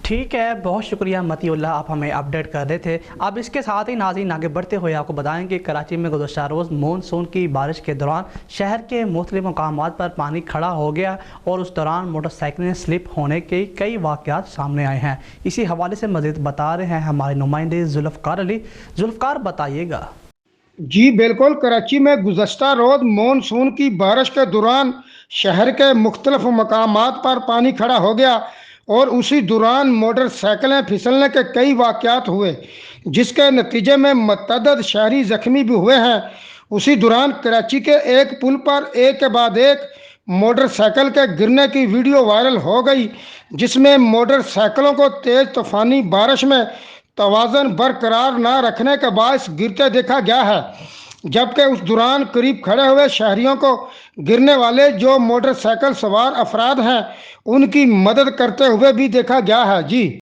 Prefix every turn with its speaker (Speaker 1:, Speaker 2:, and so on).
Speaker 1: ٹھیک ہے، بہت شکریہ متی اللہ، آپ ہمیں اپڈیٹ کر رہے تھے۔ اب اس کے ساتھ ہی ناظرین آگے بڑھتے ہوئے آپ کو بتائیں کہ کراچی میں گزشتہ روز مونسون کی بارش کے دوران شہر کے مختلف مقامات پر پانی کھڑا ہو گیا اور اس دوران موٹر سائیکلیں سلپ ہونے کے کئی واقعات سامنے آئے ہیں۔ اسی حوالے سے مزید بتا رہے ہیں ہمارے نمائندے ذوالفقار علی۔ ذوالفقار بتائیے گا۔
Speaker 2: جی بالکل، کراچی میں گزشتہ روز مونسون کی بارش کے دوران شہر کے مختلف مقامات پر پانی کھڑا ہو گیا اور اسی دوران موٹر سائیکلیں پھسلنے کے کئی واقعات ہوئے، جس کے نتیجے میں متعدد شہری زخمی بھی ہوئے ہیں۔ اسی دوران کراچی کے ایک پل پر ایک کے بعد ایک موٹر سائیکل کے گرنے کی ویڈیو وائرل ہو گئی، جس میں موٹر سائیکلوں کو تیز طوفانی بارش میں توازن برقرار نہ رکھنے کے باعث گرتے دیکھا گیا ہے، جبکہ اس دوران قریب کھڑے ہوئے شہریوں کو گرنے والے جو موٹر سائیکل سوار افراد ہیں ان کی مدد کرتے ہوئے بھی دیکھا گیا ہے۔ جی